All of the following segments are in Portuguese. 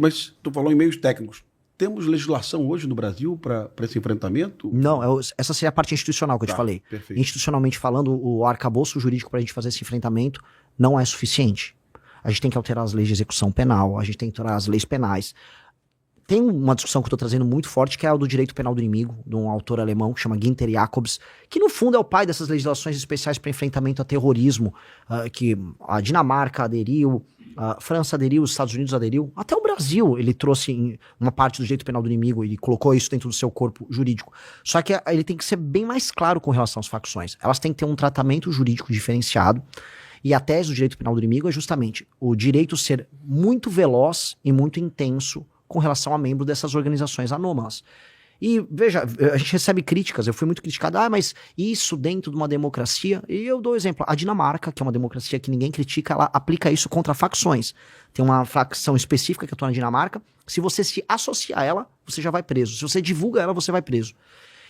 mas tu falou em meios técnicos. Temos legislação hoje no Brasil para esse enfrentamento? Não, essa seria a parte institucional que eu te falei. Perfeito. Institucionalmente falando, o arcabouço jurídico para a gente fazer esse enfrentamento não é suficiente. A gente tem que alterar as leis de execução penal, a gente tem que alterar as leis penais. Tem uma discussão que eu estou trazendo muito forte, que é a do direito penal do inimigo, de um autor alemão que chama Günther Jacobs, que no fundo é o pai dessas legislações especiais para enfrentamento a terrorismo, que a Dinamarca aderiu, a França aderiu, os Estados Unidos aderiu, até o Brasil ele trouxe uma parte do direito penal do inimigo e colocou isso dentro do seu corpo jurídico. Só que ele tem que ser bem mais claro com relação às facções. Elas têm que ter um tratamento jurídico diferenciado. E a tese do direito penal do inimigo é justamente o direito ser muito veloz e muito intenso com relação a membros dessas organizações anômalas. E veja, a gente recebe críticas, eu fui muito criticado, mas isso dentro de uma democracia, e eu dou exemplo, a Dinamarca, que é uma democracia que ninguém critica, ela aplica isso contra facções. Tem uma facção específica que atua na Dinamarca, se você se associar a ela, você já vai preso. Se você divulga ela, você vai preso.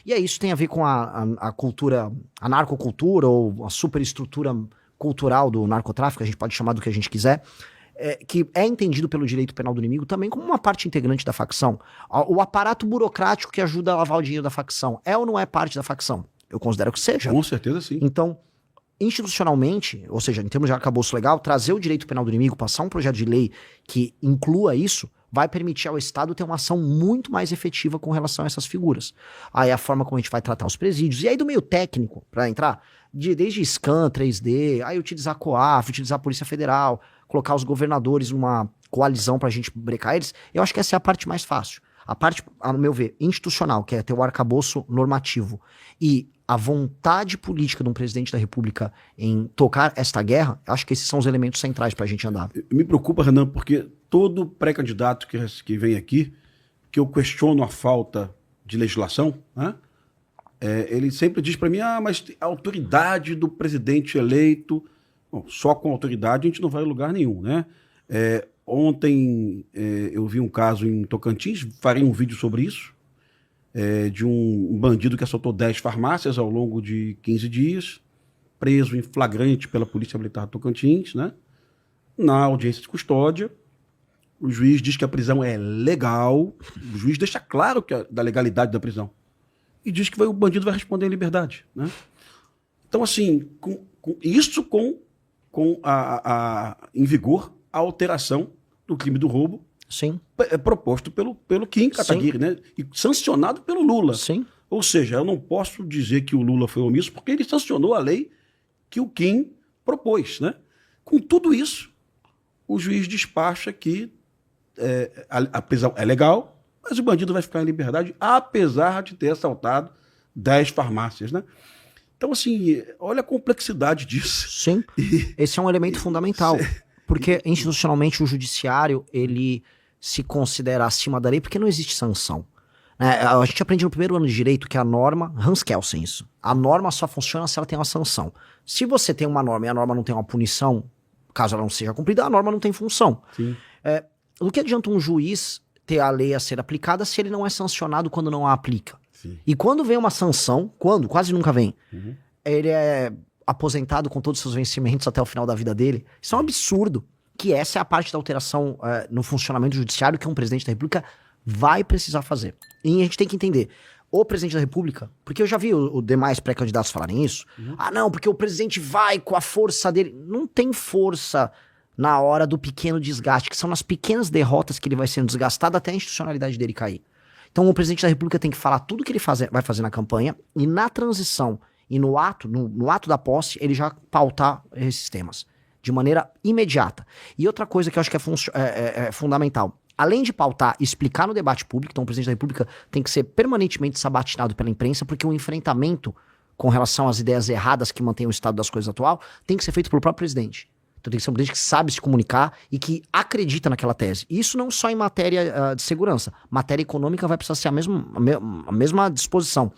E isso tem a ver com a cultura, a narcocultura ou a superestrutura cultural do narcotráfico, a gente pode chamar do que a gente quiser, que é entendido pelo direito penal do inimigo também como uma parte integrante da facção. O aparato burocrático que ajuda a lavar o dinheiro da facção é ou não é parte da facção? Eu considero que seja. Com certeza sim. Então, institucionalmente, ou seja, em termos de arcabouço legal, trazer o direito penal do inimigo, passar um projeto de lei que inclua isso, vai permitir ao Estado ter uma ação muito mais efetiva com relação a essas figuras. Aí a forma como a gente vai tratar os presídios. E aí do meio técnico, para entrar, desde scan, 3D, aí utilizar a COAF, utilizar a Polícia Federal, colocar os governadores numa coalizão pra gente brecar eles, eu acho que essa é a parte mais fácil. A parte, a meu ver, institucional, que é ter o arcabouço normativo e a vontade política de um presidente da República em tocar esta guerra, acho que esses são os elementos centrais pra gente andar. Me preocupa, Renan, porque todo pré-candidato que vem aqui, que eu questiono a falta de legislação, né? Ele sempre diz para mim, mas a autoridade do presidente eleito... Bom, só com autoridade a gente não vai a lugar nenhum, né? Ontem eu vi um caso em Tocantins, farei um vídeo sobre isso, de um bandido que assaltou 10 farmácias ao longo de 15 dias, preso em flagrante pela Polícia Militar de Tocantins, né? Na audiência de custódia, o juiz diz que a prisão é legal, o juiz deixa claro da legalidade da prisão, e diz que o bandido vai responder em liberdade, né? Então, assim, isso com em vigor a alteração do crime do roubo. Sim. Proposto pelo Kim Kataguiri, né? E sancionado pelo Lula. Sim. Ou seja, eu não posso dizer que o Lula foi omisso porque ele sancionou a lei que o Kim propôs, né? Com tudo isso, o juiz despacha que a prisão é legal, mas o bandido vai ficar em liberdade apesar de ter assaltado 10 farmácias, né? Então, assim, olha a complexidade disso. Sim, esse é um elemento fundamental, porque institucionalmente o judiciário, ele se considera acima da lei porque não existe sanção. A gente aprende no primeiro ano de direito que a norma, Hans Kelsen isso, a norma só funciona se ela tem uma sanção. Se você tem uma norma e a norma não tem uma punição, caso ela não seja cumprida, a norma não tem função. Sim. Do que adianta um juiz ter a lei a ser aplicada se ele não é sancionado quando não a aplica? Sim. E quando vem uma sanção, quase nunca vem, ele é aposentado com todos os seus vencimentos até o final da vida dele. Isso é um absurdo, que essa é a parte da alteração no funcionamento judiciário que um presidente da República vai precisar fazer. E a gente tem que entender, o presidente da República, porque eu já vi os demais pré-candidatos falarem isso, não, porque o presidente vai com a força dele. Não tem força na hora do pequeno desgaste, que são nas pequenas derrotas que ele vai sendo desgastado até a institucionalidade dele cair. Então o presidente da República tem que falar tudo que ele vai fazer na campanha e na transição e no ato da posse ele já pautar esses temas de maneira imediata. E outra coisa que eu acho que é fundamental, além de pautar e explicar no debate público, então o presidente da República tem que ser permanentemente sabatinado pela imprensa, porque o enfrentamento com relação às ideias erradas que mantêm o estado das coisas atual tem que ser feito pelo próprio presidente. Então tem que ser um presidente que sabe se comunicar e que acredita naquela tese. E isso não só em matéria de segurança. Matéria econômica vai precisar ser a mesma disposição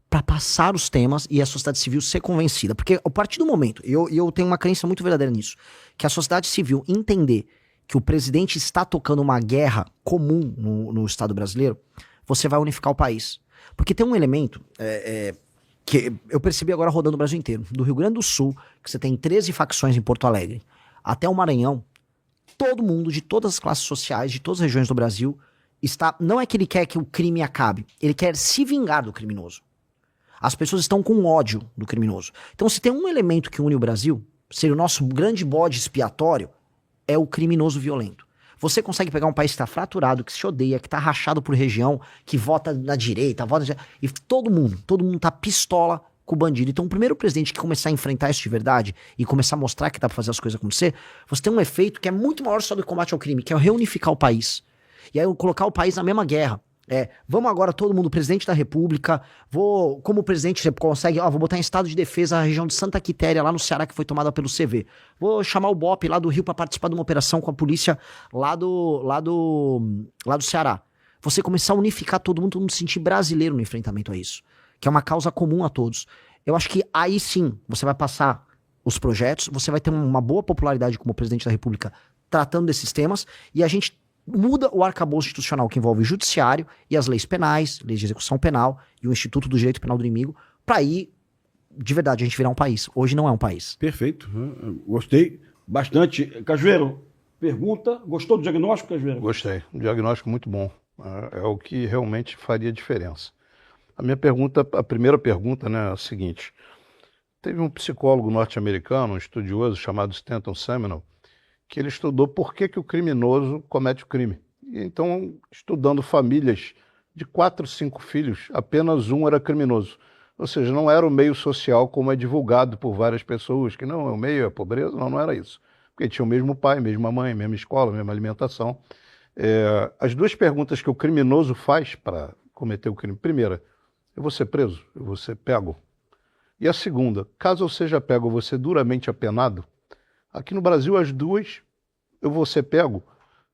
para passar os temas e a sociedade civil ser convencida. Porque a partir do momento, eu tenho uma crença muito verdadeira nisso, que a sociedade civil entender que o presidente está tocando uma guerra comum no Estado brasileiro, você vai unificar o país. Porque tem um elemento... que eu percebi agora rodando o Brasil inteiro. Do Rio Grande do Sul, que você tem 13 facções em Porto Alegre, até o Maranhão, todo mundo, de todas as classes sociais, de todas as regiões do Brasil, não é que ele quer que o crime acabe, ele quer se vingar do criminoso. As pessoas estão com ódio do criminoso. Então, se tem um elemento que une o Brasil, seria o nosso grande bode expiatório, é o criminoso violento. Você consegue pegar um país que está fraturado, que se odeia, que está rachado por região, que vota na direita, e todo mundo tá pistola com o bandido. Então, o primeiro presidente que começar a enfrentar isso de verdade e começar a mostrar que dá pra fazer as coisas acontecer, você tem um efeito que é muito maior só do combate ao crime, que é reunificar o país. E aí, colocar o país na mesma guerra. Vamos agora todo mundo, presidente da república, como presidente você consegue, vou botar em estado de defesa a região de Santa Quitéria, lá no Ceará, que foi tomada pelo CV. Vou chamar o BOPE lá do Rio para participar de uma operação com a polícia lá do Ceará. Você começar a unificar todo mundo se sentir brasileiro no enfrentamento a isso, que é uma causa comum a todos. Eu acho que aí sim, você vai passar os projetos, você vai ter uma boa popularidade como presidente da república tratando desses temas, e a gente muda o arcabouço institucional que envolve o judiciário e as leis penais, leis de execução penal e o Instituto do Direito Penal do Inimigo, para aí, de verdade, a gente virar um país. Hoje não é um país. Perfeito. Gostei bastante. Cajueiro, pergunta. Gostou do diagnóstico, Cajueiro? Gostei. Um diagnóstico muito bom. É o que realmente faria diferença. A primeira pergunta, né, é a seguinte. Teve um psicólogo norte-americano, um estudioso chamado Stanton Seminole, que ele estudou por que o criminoso comete o crime. E então, estudando famílias de 4, 5 filhos, apenas um era criminoso. Ou seja, não era o meio social como é divulgado por várias pessoas, que não, o meio é pobreza, não era isso. Porque tinha o mesmo pai, mesma mãe, mesma escola, mesma alimentação. As duas perguntas que o criminoso faz para cometer o crime. Primeira, eu vou ser preso? Eu vou ser pego? E a segunda, caso eu seja pego, eu vou ser duramente apenado? Aqui no Brasil, as duas, eu vou ser pego.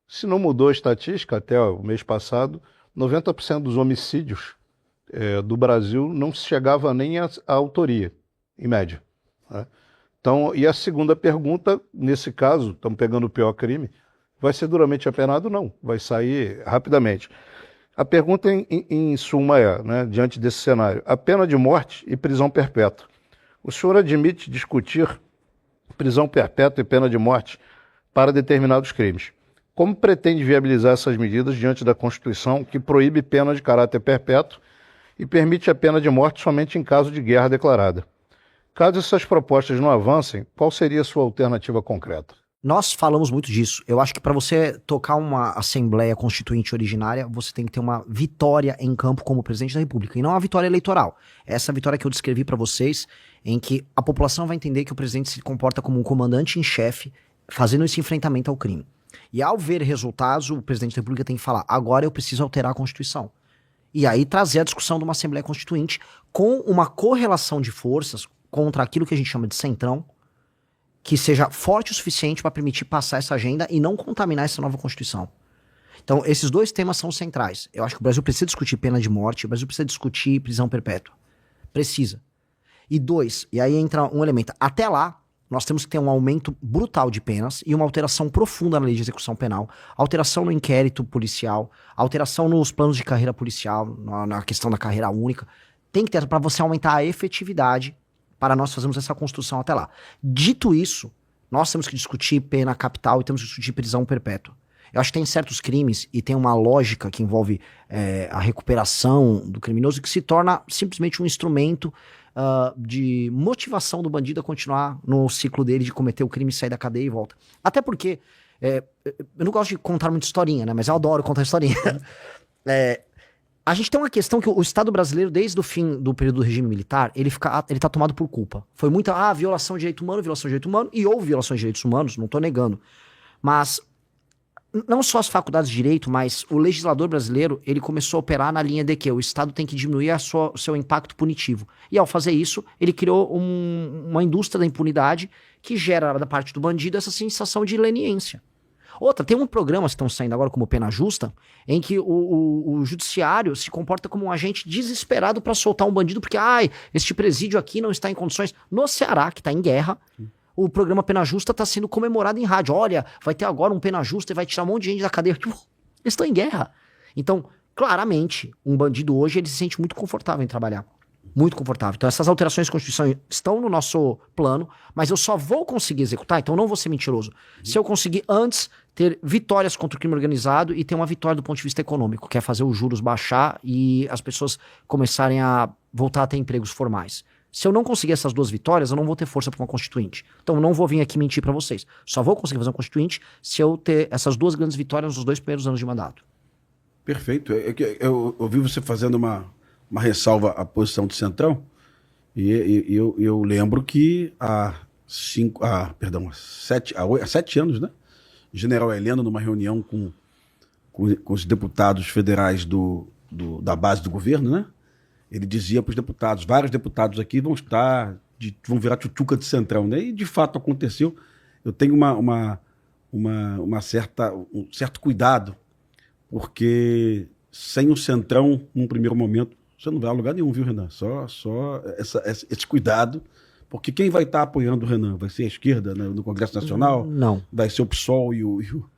Se não mudou a estatística, até o mês passado, 90% dos homicídios do Brasil não chegava nem à autoria, em média. Né? Então, e a segunda pergunta, nesse caso, estamos pegando o pior crime, vai ser duramente apenado? Não, vai sair rapidamente. A pergunta, em suma, né, diante desse cenário, a pena de morte e prisão perpétua. O senhor admite discutir prisão perpétua e pena de morte para determinados crimes. Como pretende viabilizar essas medidas diante da Constituição, que proíbe pena de caráter perpétuo e permite a pena de morte somente em caso de guerra declarada? Caso essas propostas não avancem, qual seria a sua alternativa concreta? Nós falamos muito disso. Eu acho que para você tocar uma Assembleia Constituinte originária, você tem que ter uma vitória em campo como presidente da República, e não uma vitória eleitoral. Essa vitória que eu descrevi para vocês, em que a população vai entender que o presidente se comporta como um comandante em chefe, fazendo esse enfrentamento ao crime. E ao ver resultados, o presidente da República tem que falar, agora eu preciso alterar a Constituição. E aí trazer a discussão de uma Assembleia Constituinte com uma correlação de forças contra aquilo que a gente chama de centrão, que seja forte o suficiente para permitir passar essa agenda e não contaminar essa nova Constituição. Então, esses dois temas são centrais. Eu acho que o Brasil precisa discutir pena de morte, o Brasil precisa discutir prisão perpétua. Precisa. E dois, e aí entra um elemento. Até lá, nós temos que ter um aumento brutal de penas e uma alteração profunda na lei de execução penal, alteração no inquérito policial, alteração nos planos de carreira policial, na questão da carreira única. Tem que ter para você aumentar a efetividade para nós fazermos essa construção até lá. Dito isso, nós temos que discutir pena capital e temos que discutir prisão perpétua. Eu acho que tem certos crimes e tem uma lógica que envolve a recuperação do criminoso que se torna simplesmente um instrumento de motivação do bandido a continuar no ciclo dele de cometer o crime, sair da cadeia e volta. Até porque, eu não gosto de contar muita historinha, né? Mas eu adoro contar historinha. A gente tem uma questão que o Estado brasileiro, desde o fim do período do regime militar, ele tá tomado por culpa. Foi muita, violação de direito humano, e houve violações de direitos humanos, não tô negando. Mas, não só as faculdades de direito, mas o legislador brasileiro, ele começou a operar na linha de que o Estado tem que diminuir o seu impacto punitivo. E ao fazer isso, ele criou uma indústria da impunidade que gera, da parte do bandido, essa sensação de leniência. Outra, tem um programa que estão saindo agora como Pena Justa, em que o judiciário se comporta como um agente desesperado para soltar um bandido, porque, este presídio aqui não está em condições. No Ceará, que está em guerra, o programa Pena Justa está sendo comemorado em rádio. Olha, vai ter agora um Pena Justa e vai tirar um monte de gente da cadeia. Tipo, eles estão em guerra. Então, claramente, um bandido hoje, ele se sente muito confortável em trabalhar. Muito confortável. Então essas alterações de Constituição estão no nosso plano, mas eu só vou conseguir executar, então não vou ser mentiroso, se eu conseguir antes ter vitórias contra o crime organizado e ter uma vitória do ponto de vista econômico, que é fazer os juros baixar e as pessoas começarem a voltar a ter empregos formais. Se eu não conseguir essas duas vitórias, eu não vou ter força para uma constituinte. Então eu não vou vir aqui mentir para vocês. Só vou conseguir fazer uma constituinte se eu ter essas duas grandes vitórias nos 2 primeiros anos de mandato. Perfeito. Eu ouvi você fazendo uma ressalva à posição do Centrão, e eu lembro que há 7 anos, né? O general Heleno, numa reunião com os deputados federais da base do governo, né? Ele dizia para os deputados, vários deputados aqui vão virar tchutchuca de Centrão, né? E de fato aconteceu. Eu tenho um certo cuidado, porque sem o Centrão, num primeiro momento, você não vai a lugar nenhum, viu, Renan? Só esse cuidado, porque quem vai estar apoiando o Renan? Vai ser a esquerda, né, no Congresso Nacional? Não. Vai ser o PSOL e o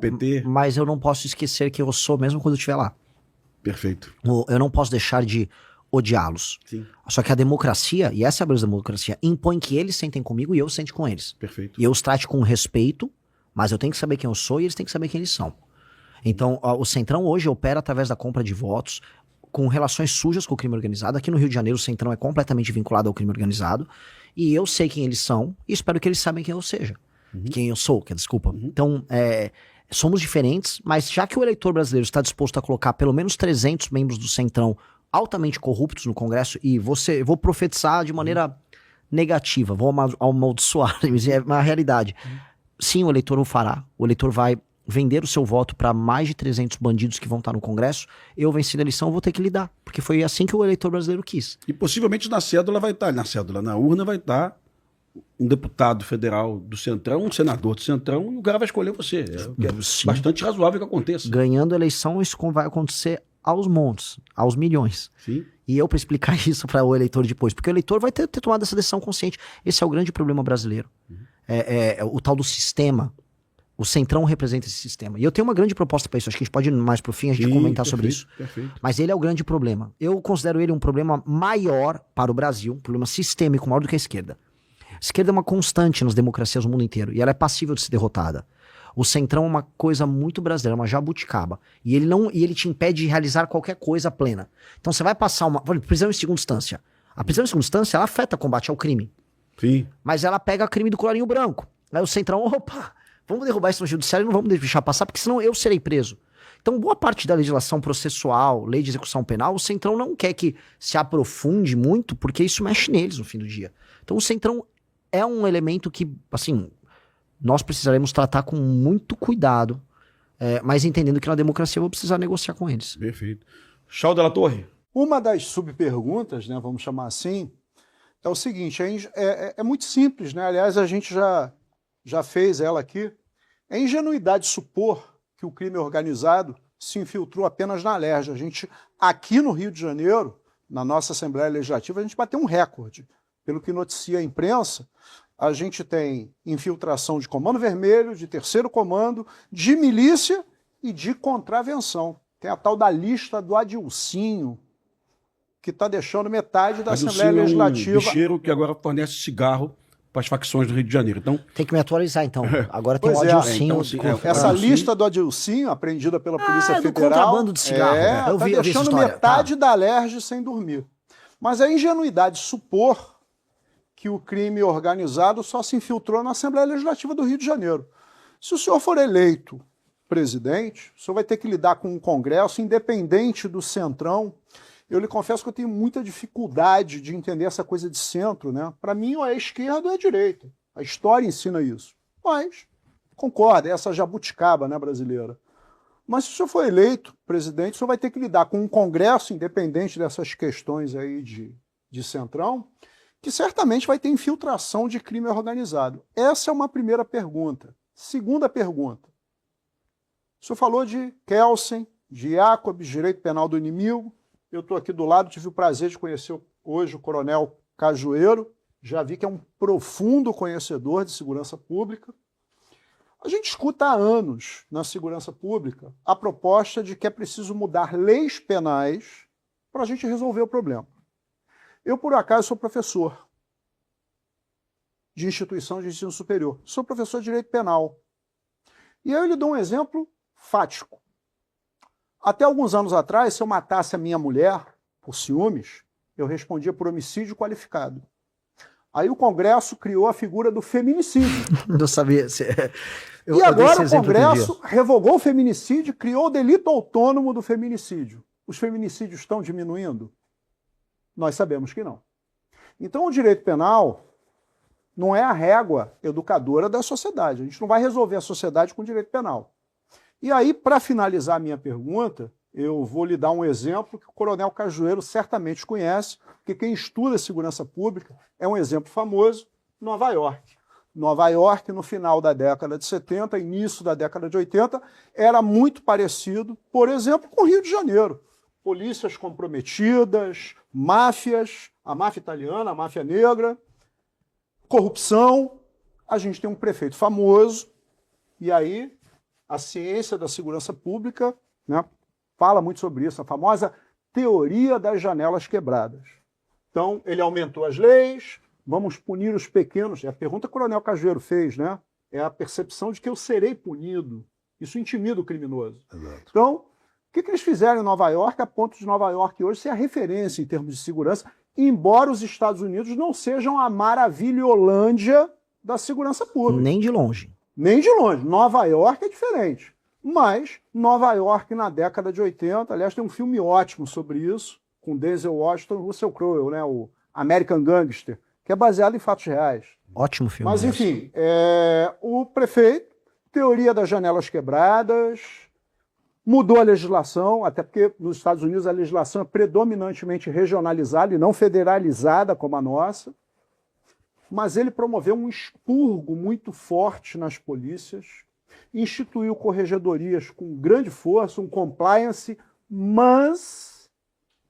PT? Mas eu não posso esquecer que eu sou mesmo quando eu estiver lá. Perfeito. Eu não posso deixar de odiá-los. Sim. Só que a democracia, e essa é a beleza da democracia, impõe que eles sentem comigo e eu sente com eles. Perfeito. E eu os trate com respeito, mas eu tenho que saber quem eu sou e eles têm que saber quem eles são. Então, o Centrão hoje opera através da compra de votos, com relações sujas com o crime organizado. Aqui no Rio de Janeiro, o Centrão é completamente vinculado ao crime organizado. E eu sei quem eles são e espero que eles saibam quem eu seja. Quem eu sou, desculpa. Então, somos diferentes, mas já que o eleitor brasileiro está disposto a colocar pelo menos 300 membros do Centrão altamente corruptos no Congresso, e vou profetizar de maneira negativa, vou amaldiçoar, mas é uma realidade. Sim, o eleitor o fará. O eleitor vai vender o seu voto para mais de 300 bandidos que vão estar no Congresso. Eu venci na eleição, vou ter que lidar, porque foi assim que o eleitor brasileiro quis. E possivelmente na cédula vai estar, na urna vai estar um deputado federal do Centrão, um senador do Centrão, e o cara vai escolher você. É bastante razoável que aconteça. Ganhando a eleição, isso vai acontecer aos montes, aos milhões. Sim. E eu para explicar isso para o eleitor depois, porque o eleitor vai ter tomado essa decisão consciente. Esse é o grande problema brasileiro. O tal do sistema. O Centrão representa esse sistema. E eu tenho uma grande proposta para isso. Acho que a gente pode ir mais pro fim, a gente comentar sobre isso. Perfeito. Mas ele é o grande problema. Eu considero ele um problema maior para o Brasil, um problema sistêmico maior do que a esquerda. A esquerda é uma constante nas democracias do mundo inteiro. E ela é passível de ser derrotada. O Centrão é uma coisa muito brasileira, uma jabuticaba. E ele te impede de realizar qualquer coisa plena. Então você vai passar prisão em segunda instância. A prisão em segunda instância, ela afeta o combate ao crime. Sim. Mas ela pega crime do colarinho branco. Aí o Centrão, vamos derrubar isso no judiciário e não vamos deixar passar, porque senão eu serei preso. Então, boa parte da legislação processual, lei de execução penal, o Centrão não quer que se aprofunde muito, porque isso mexe neles no fim do dia. Então, o Centrão é um elemento que, assim, nós precisaremos tratar com muito cuidado, mas entendendo que na democracia eu vou precisar negociar com eles. Perfeito. Chau Della Torre. Uma das subperguntas, né, vamos chamar assim, é o seguinte, é muito simples, né? Aliás, a gente já fez ela aqui. É ingenuidade supor que o crime organizado se infiltrou apenas na Alerj. A gente, aqui no Rio de Janeiro, na nossa Assembleia Legislativa, a gente bateu um recorde. Pelo que noticia a imprensa, a gente tem infiltração de Comando Vermelho, de Terceiro Comando, de milícia e de contravenção. Tem a tal da lista do Adilcinho, que está deixando metade da Assembleia Legislativa. É um bicheiro que agora fornece cigarro para as facções do Rio de Janeiro. Então, tem que me atualizar, então. Agora tem pois o Adilcinho. Essa lista do Adilcinho, apreendida pela Polícia Federal... do contrabando de cigarro. Está deixando metade da Alerj sem dormir. Mas é ingenuidade supor que o crime organizado só se infiltrou na Assembleia Legislativa do Rio de Janeiro. Se o senhor for eleito presidente, o senhor vai ter que lidar com um Congresso independente do Centrão. Eu lhe confesso que eu tenho muita dificuldade de entender essa coisa de centro, né? Para mim, ou é esquerda ou é direita. A história ensina isso. Mas, concordo, é essa jabuticaba, né, brasileira. Mas se o senhor for eleito presidente, o senhor vai ter que lidar com um Congresso independente dessas questões aí de Centrão, que certamente vai ter infiltração de crime organizado. Essa é uma primeira pergunta. Segunda pergunta. O senhor falou de Kelsen, de Jacobs, direito penal do inimigo. Eu estou aqui do lado, tive o prazer de conhecer hoje o coronel Cajueiro, já vi que é um profundo conhecedor de segurança pública. A gente escuta há anos na segurança pública a proposta de que é preciso mudar leis penais para a gente resolver o problema. Eu, por acaso, sou professor de instituição de ensino superior. Sou professor de direito penal. E aí eu lhe dou um exemplo fático. Até alguns anos atrás, se eu matasse a minha mulher por ciúmes, eu respondia por homicídio qualificado. Aí o Congresso criou a figura do feminicídio. Não sabia. E agora o Congresso revogou o feminicídio, criou o delito autônomo do feminicídio. Os feminicídios estão diminuindo? Nós sabemos que não. Então o direito penal não é a régua educadora da sociedade. A gente não vai resolver a sociedade com o direito penal. E aí, para finalizar a minha pergunta, eu vou lhe dar um exemplo que o Coronel Cajueiro certamente conhece, porque quem estuda segurança pública é um exemplo famoso, Nova York. Nova York, no final da década de 70, início da década de 80, era muito parecido, por exemplo, com o Rio de Janeiro. Polícias comprometidas, máfias, a máfia italiana, a máfia negra, corrupção. A gente tem um prefeito famoso, e aí a ciência da segurança pública, né, fala muito sobre isso, a famosa teoria das janelas quebradas. Então, ele aumentou as leis, vamos punir os pequenos. É a pergunta que o Coronel Cajueiro fez, né? É a percepção de que eu serei punido. Isso intimida o criminoso. Exato. Então, o que eles fizeram em Nova York, a ponto de Nova York hoje ser a referência em termos de segurança, embora os Estados Unidos não sejam a maravilholândia da segurança pública. Nem de longe. Nem de longe. Nova York é diferente. Mas Nova York na década de 80, aliás, tem um filme ótimo sobre isso, com Denzel Washington e Russell Crowe, né, o American Gangster, que é baseado em fatos reais. Ótimo filme. Mas, enfim, o prefeito, teoria das janelas quebradas, mudou a legislação, até porque nos Estados Unidos a legislação é predominantemente regionalizada e não federalizada como a nossa, mas ele promoveu um expurgo muito forte nas polícias, instituiu corregedorias com grande força, um compliance, mas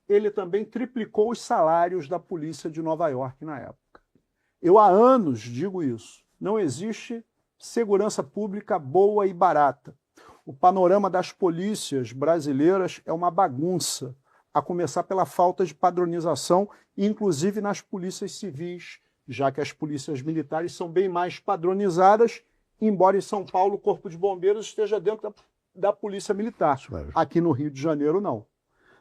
ele também triplicou os salários da polícia de Nova York na época. Eu há anos digo isso. Não existe segurança pública boa e barata. O panorama das polícias brasileiras é uma bagunça, a começar pela falta de padronização, inclusive nas polícias civis, já que as polícias militares são bem mais padronizadas, embora em São Paulo o Corpo de Bombeiros esteja dentro da Polícia Militar. Aqui no Rio de Janeiro, não.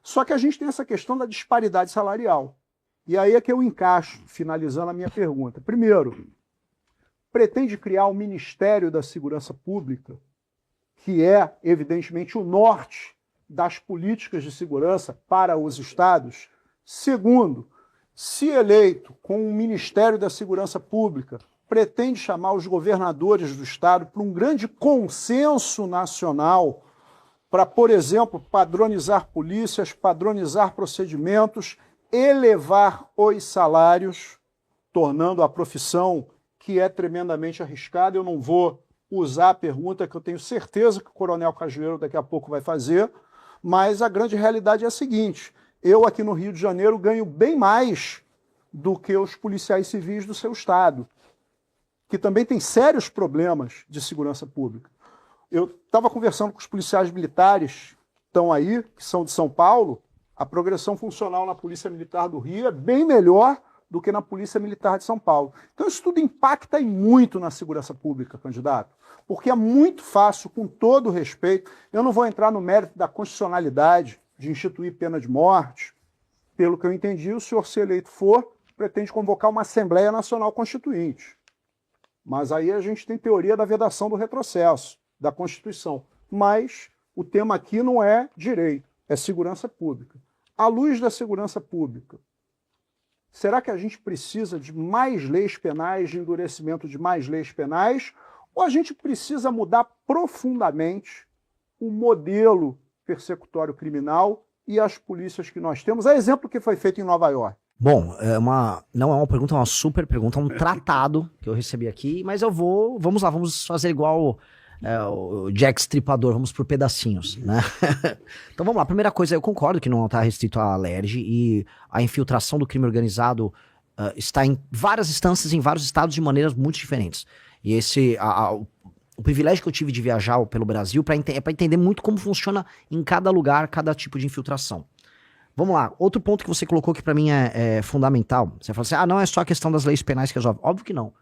Só que a gente tem essa questão da disparidade salarial. E aí é que eu encaixo, finalizando a minha pergunta. Primeiro, pretende criar o Ministério da Segurança Pública, que é, evidentemente, o norte das políticas de segurança para os estados. Segundo, se eleito com o Ministério da Segurança Pública, pretende chamar os governadores do estado para um grande consenso nacional para, por exemplo, padronizar polícias, padronizar procedimentos, elevar os salários, tornando a profissão que é tremendamente arriscada. Eu não vou usar a pergunta que eu tenho certeza que o Coronel Cajueiro daqui a pouco vai fazer, mas a grande realidade é a seguinte: eu aqui no Rio de Janeiro ganho bem mais do que os policiais civis do seu estado, que também tem sérios problemas de segurança pública. Eu estava conversando com os policiais militares que estão aí, que são de São Paulo. A progressão funcional na Polícia Militar do Rio é bem melhor do que na Polícia Militar de São Paulo. Então isso tudo impacta e muito na segurança pública, candidato, porque é muito fácil, com todo respeito, eu não vou entrar no mérito da constitucionalidade de instituir pena de morte. Pelo que eu entendi, o senhor, se eleito for, pretende convocar uma Assembleia Nacional Constituinte. Mas aí a gente tem teoria da vedação do retrocesso, da Constituição. Mas o tema aqui não é direito, é segurança pública. À luz da segurança pública, será que a gente precisa de mais leis penais, de endurecimento de mais leis penais, ou a gente precisa mudar profundamente o modelo persecutório criminal e as polícias que nós temos? É exemplo que foi feito em Nova York. Bom, não é uma pergunta, é uma super pergunta, é um tratado que eu recebi aqui, mas vamos lá, vamos fazer igual o Jack Stripador, vamos por pedacinhos, né? Então vamos lá, primeira coisa, eu concordo que não está restrito à alerge e a infiltração do crime organizado está em várias instâncias, em vários estados de maneiras muito diferentes. E o privilégio que eu tive de viajar pelo Brasil é para entender muito como funciona em cada lugar, cada tipo de infiltração. Vamos lá, outro ponto que você colocou que pra mim é fundamental. Você fala assim, não é só a questão das leis penais que resolve. Óbvio que não.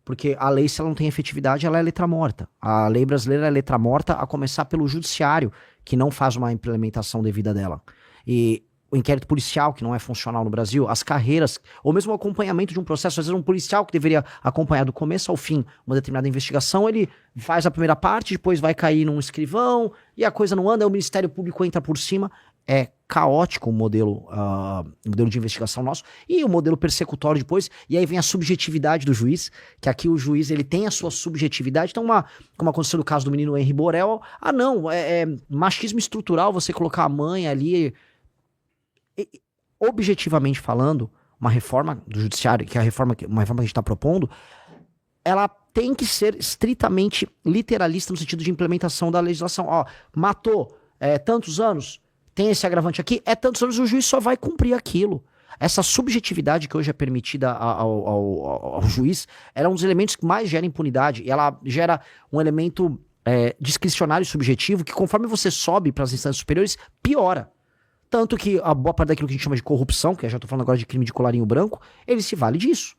Porque a lei, se ela não tem efetividade, ela é letra morta. A lei brasileira é letra morta, a começar pelo judiciário, que não faz uma implementação devida dela. E o inquérito policial, que não é funcional no Brasil, as carreiras, ou mesmo o acompanhamento de um processo, às vezes um policial que deveria acompanhar do começo ao fim uma determinada investigação, ele faz a primeira parte, depois vai cair num escrivão, e a coisa não anda, aí o Ministério Público entra por cima. É caótico o modelo de investigação nosso, e o modelo persecutório depois, e aí vem a subjetividade do juiz, que aqui o juiz ele tem a sua subjetividade. Então, como aconteceu no caso do menino Henri Borel, não, é machismo estrutural você colocar a mãe ali. Objetivamente falando, uma reforma do judiciário, que é uma reforma que a gente está propondo, ela tem que ser estritamente literalista no sentido de implementação da legislação. Matou tantos anos, tem esse agravante aqui, tantos anos, o juiz só vai cumprir aquilo. Essa subjetividade que hoje é permitida ao juiz, ela é um dos elementos que mais gera impunidade, e ela gera um elemento discricionário e subjetivo que, conforme você sobe para as instâncias superiores, piora. Tanto que a boa parte daquilo que a gente chama de corrupção, que eu já tô falando agora de crime de colarinho branco, ele se vale disso.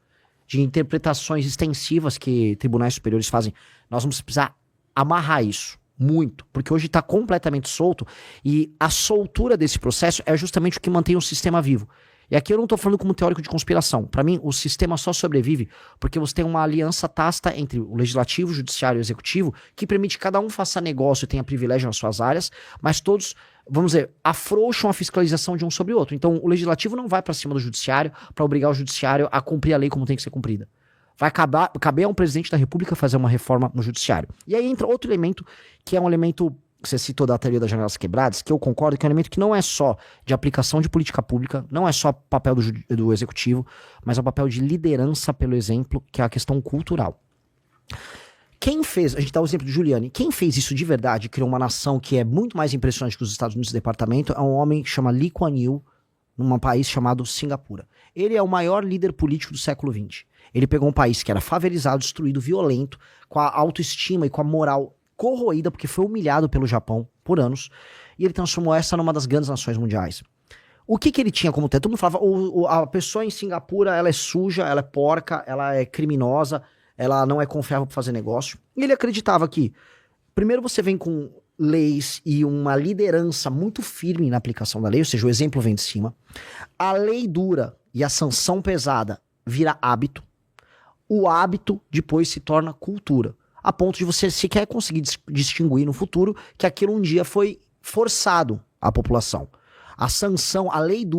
De interpretações extensivas que tribunais superiores fazem. Nós vamos precisar amarrar isso muito, porque hoje está completamente solto, e a soltura desse processo é justamente o que mantém o sistema vivo. E aqui eu não estou falando como teórico de conspiração. Para mim, o sistema só sobrevive porque você tem uma aliança tácita entre o legislativo, o judiciário e o executivo, que permite que cada um faça negócio e tenha privilégio nas suas áreas, mas todos, vamos dizer, afrouxam a fiscalização de um sobre o outro. Então, o legislativo não vai para cima do judiciário para obrigar o judiciário a cumprir a lei como tem que ser cumprida. Vai caber a um presidente da República fazer uma reforma no judiciário. E aí entra outro elemento, que é um elemento que você citou da teoria das janelas quebradas, que eu concordo que é um elemento que não é só de aplicação de política pública, não é só papel do executivo, mas é o papel de liderança pelo exemplo, que é a questão cultural. Quem fez, a gente dá o exemplo de Giuliani, quem fez isso de verdade, criou uma nação que é muito mais impressionante que os Estados Unidos do departamento, é um homem que chama Lee Kuan Yew, num país chamado Singapura. Ele é o maior líder político do século XX. Ele pegou um país que era favelizado, destruído, violento, com a autoestima e com a moral corroída, porque foi humilhado pelo Japão por anos, e ele transformou essa numa das grandes nações mundiais. O que ele tinha como teto? Todo mundo falava, a pessoa em Singapura, ela é suja, ela é porca, ela é criminosa, ela não é confiável para fazer negócio. E ele acreditava que, primeiro você vem com leis e uma liderança muito firme na aplicação da lei, ou seja, o exemplo vem de cima. A lei dura e a sanção pesada vira hábito. O hábito depois se torna cultura, a ponto de você sequer conseguir distinguir no futuro que aquilo um dia foi forçado à população. A sanção, a lei dura